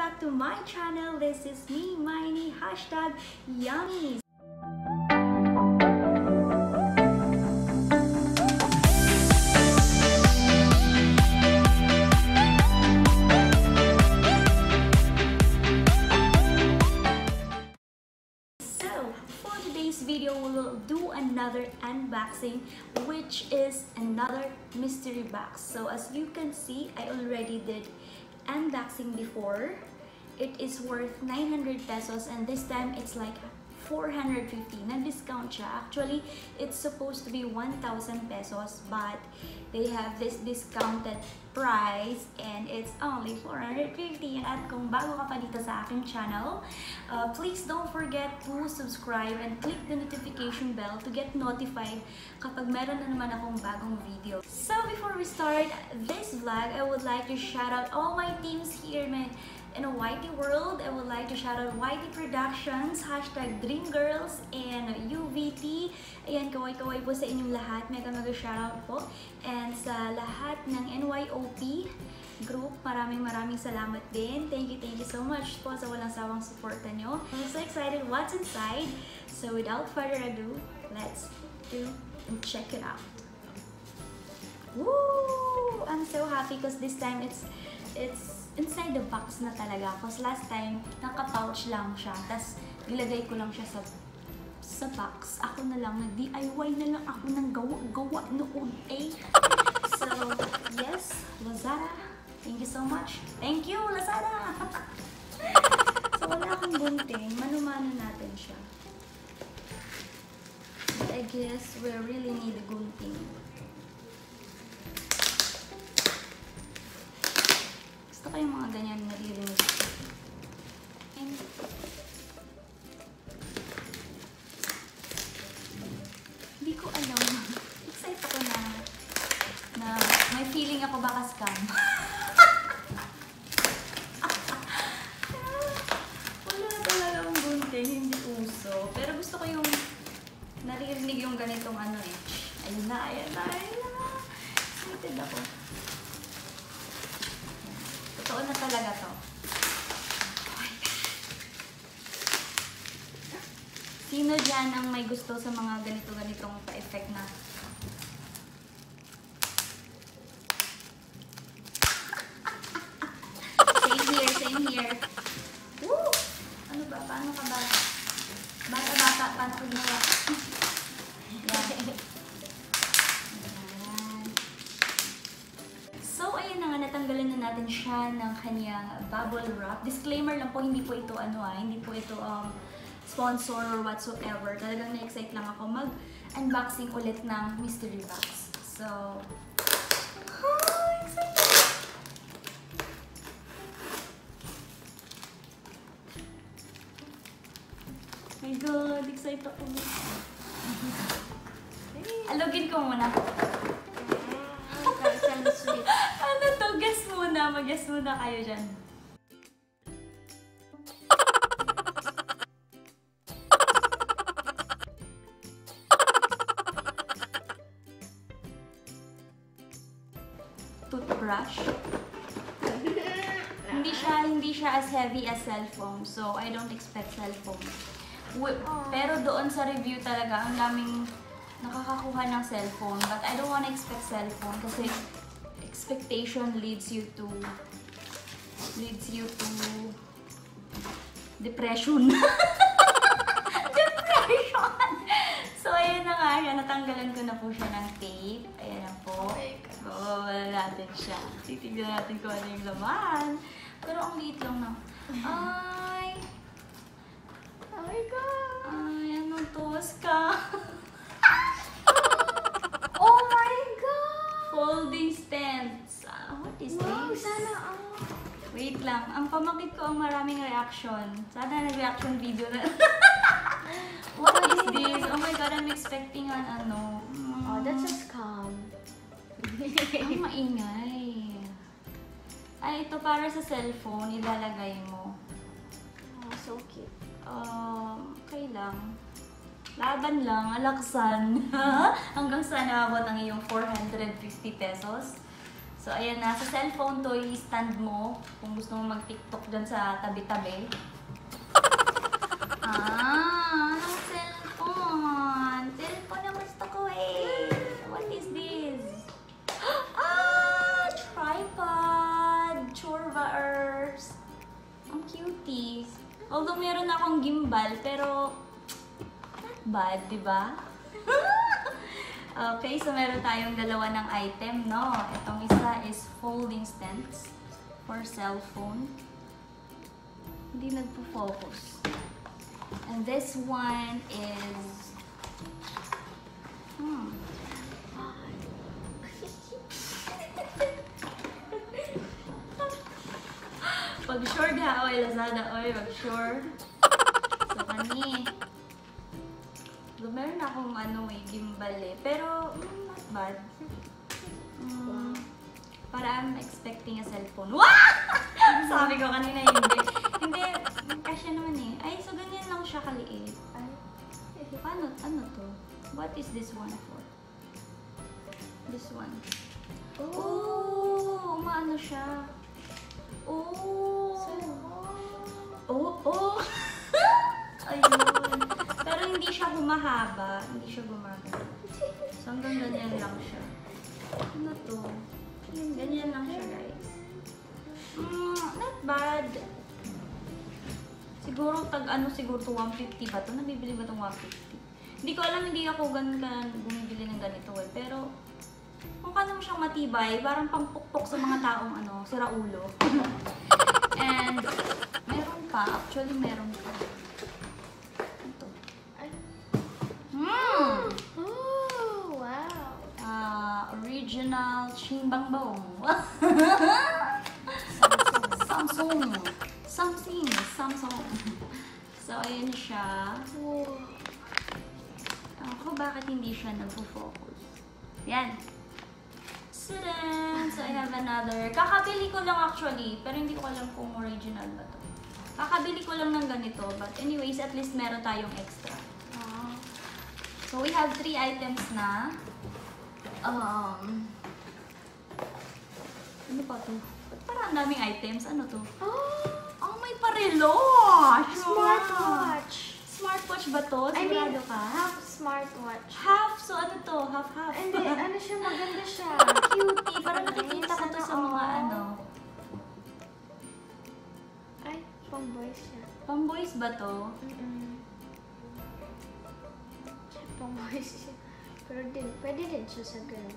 back to my channel. This is me, Mhy Nie, #yummies. Video will do another unboxing, which is another mystery box. So as you can see, I already did unboxing before. It is worth 900 pesos and this time it's like 450. Nag-discount siya. Actually, it's supposed to be 1,000 pesos, but they have this discounted price and it's only 450. At kung bago ka pa dito sa aking channel, please don't forget to subscribe and click the notification bell to get notified kapag meron na naman akong bagong video. So before we start this vlog, I would like to shout out all my teams here in a YT world. I would like to shout out YT Productions, #DreamGirls, and UVT. Ayan, kaway-kaway po sa inyong lahat. Mega shoutout po. And sa lahat ng NYOP group, maraming salamat din. Thank you so much po sa walang sawang suporta nyo. I'm so excited what's inside. So without further ado, let's do and check it out. Woo! I'm so happy because this time it's inside the box na talaga. Because last time, naka-pouch lang siya. Tapos, nilagay ko lang siya sa box. Ako na lang, nag-DIY na lang ako ng gawa noon eh. So, yes, Lazada. Thank you so much. Thank you, Lazada! So, wala akong gunting. Mano-mano natin siya. But I guess we really need a gunting. Gusto ko yung mga ganyan naririnig. Hindi ko alam. Excited ako na may feeling ako baka scam. Wala talagang gunting, hindi uso. Pero gusto ko yung naririnig yung ganitong ano eh. Ayun na. Excited ako. Totoo na talaga to. Oh my God. Sino dyan ang may gusto sa mga ganitong pa-effect na? Same here. Woo! Ano ba? Paano ka ba? Bata, paano ko ginawa? Natanggalan na natin siya ng kanyang bubble wrap. Disclaimer lang po, hindi po ito hindi po ito sponsor or whatsoever. Talagang na-excite lang ako mag-unboxing ulit ng mystery box. So, excited! My God, excited ako. Alogin ko muna. Ano to? Guess muna. Mag-guess muna kayo dyan. Toothbrush. Hindi siya as heavy as cellphone. So, I don't expect cellphone. Pero doon sa review talaga, ang daming nakakakuha ng cellphone. But I don't wanna expect cellphone kasi expectation leads you to depression. Depression! So, ayan na nga siya. Natanggalan ko na po siya ng tape. Ayan na po. Wala natin siya. Titignan natin kung ano yung laman. Pero ang liit lang na. Ay! Oh my God! Ay, anong tuwas ka? Oh my God! Folding stands. What is this? Sana wait lang. Ang pamakit ko ang maraming reaction. Sana nag-reaction video na. What is this? Oh my God, I'm expecting an ano. Oh, that's a scam. Ang maingay. Ay, ito para sa cellphone. Ilalagay mo. Oh, so cute. Okay lang. Laban lang, alaksan. Hanggang sa naabot ang iyong 450 pesos. So, ayan na. Sa cellphone to, i-stand mo kung gusto mo mag-tiktok dyan sa tabi-tabi. Anong cellphone? Cellphone na gusto ko eh. What is this? Tripod! Chorvers! Ang cutie. Although meron akong gimbal, pero not bad, di ba? Okay, so meron tayong dalawa ng item, no? Itong isa is folding stands for cellphone. Hindi nagpo-focus. And this one is... Pag-sure ka, oy, Lazada, oy, pag-sure. So, kani. So, meron akong gimbal eh. Pero, not bad. Para I'm expecting a cellphone. Wow! Sabi ko kanina, hindi. Hindi, kasya naman eh. Ay, so ganyan lang siya kaliit. Ay, paano? Ano to? What is this one for? This one. Oh, maano siya. Oh! Oh! Ayun. Pero hindi siya humahaba. Hindi siya gumagano. So hanggang ganyan lang siya. Ano to? Ganyan lang siya, guys. Not bad. Siguro siguro to 150 ba to? Nabibili ba itong 150? Hindi ko alam, hindi ako bumibili ng ganito eh. Pero kung kano mo siyang matibay, parang pampukpok sa mga taong sira ulo. And meron pa, actually meron pa. Ito. Oh, wow. Original Chinbangbong. Samsung. So ayan siya. Ako bakit hindi siya nagpo-focus? Yan. So I have another. Kakabili ko lang actually, pero hindi ko alam kung original ba to. Kakabili ko lang ng ganito, but anyways, at least meron tayong extra. So we have 3 items na. Ano pa to? Ba't parang daming items? Ano to? Oh, may parelo! Smartwatch. Smartwatch ba to? Sigurado ka? Half smartwatch. Half? So ano to? Half-half? Hindi, ano siya, maganda siya. Cutie. Parang nakikita ko to sa mga Ay, pang boys siya. Pang boys ba to? Pang boys siya. Pero pwede din siya sa girl.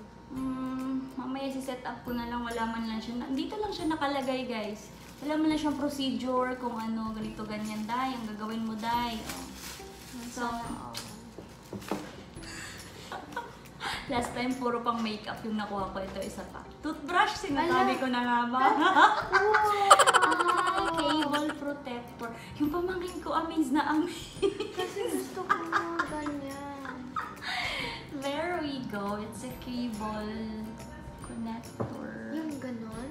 Mamaya si-set up ko na lang. Wala man lang siya. Dito lang siya nakalagay, guys. Wala man lang siyang procedure kung ganito, ganyan, day. Ang gagawin mo, day. So, last time, puro pang makeup yung nakuha ko. Ito, isa pa. Toothbrush, sinasabi ko na nga ba? Cable protector. Yung pamangkin ko, amaze na amaze. Kasi gusto ko mga ganyan. There we go. It's a cable connector. Yung ganon?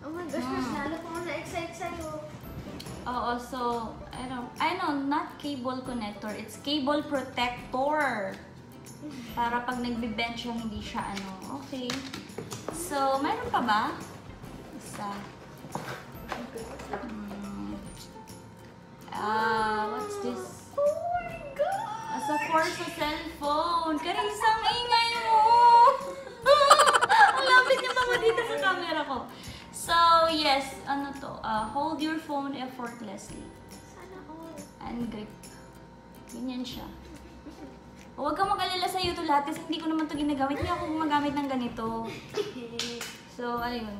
Oh my gosh, mas lalo ko na-excite sa'yo. Oo, so, I know, not cable connector. It's cable protector. Para pag nagbe-bend siya, hindi siya Okay. So, mayroon pa ba? Isa. What's this? Oh my God! As a force sa cellphone. Karisang ingay mo! Ang lapit niya pa dito sa camera ko. So, yes, hold your phone effortlessly. Sana all. And grip. Ganyan siya. Huwag kang mag-alala sa'yo ito lahat kasi hindi ko naman ito ginagamit. Hindi ako gumagamit ng ganito. So, ayun.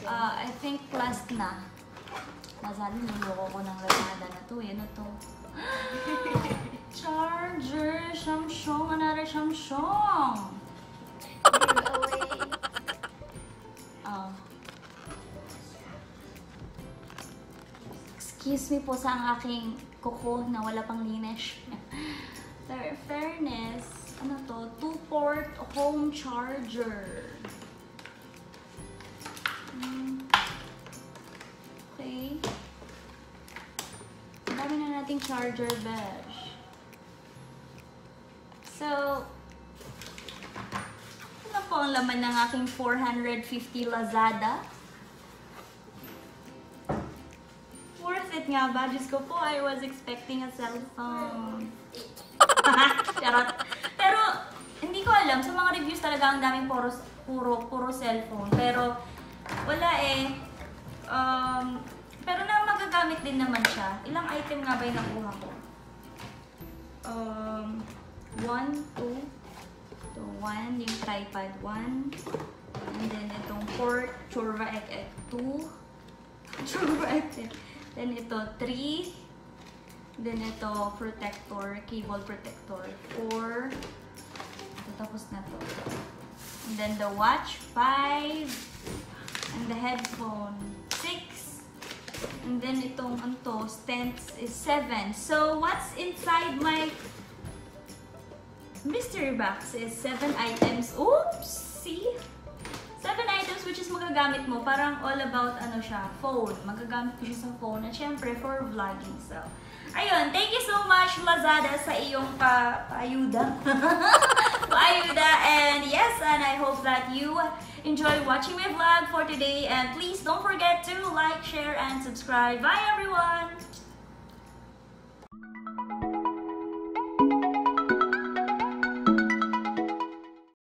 I think last na. Lazada, niloko ko ng Lazada na to. Yan na to. Charger! Samsung! Another Samsung! Giveaway. Excuse me po sa ang aking kuko na wala pang linis. Fairness, 2-port home charger. Okay. Dami na nating charger besh. So, po ang laman ng aking 450 Lazada. Worth it nga ba? Diyos ko po, I was expecting a cellphone. Charot. Pero, hindi ko alam. Sa mga reviews talaga, ang daming puro cellphone. Pero, wala eh. Pero na magagamit din naman siya. Ilang item nga ba yung nakuha ko? 1, 2, 1, yung tripod 1. And then, itong 4, churva egg 2. Churva egg. Then, ito 3. Then, ito protector, cable protector 4. Ito, tapos na to. And then, the watch 5. And the headphone 6. And then, itong stents is 7. So, what's inside my mystery box is 7 items. Oops! See? 7 items which is magagamit mo. Parang all about siya, phone. Magagamit ko siya sa phone. At syempre, for vlogging. So, ayun. Thank you so much, Lazada, sa iyong paayuda. Paayuda. And yes, and I hope that you enjoy watching my vlog for today. And please don't forget to like, share, and subscribe. Bye, everyone!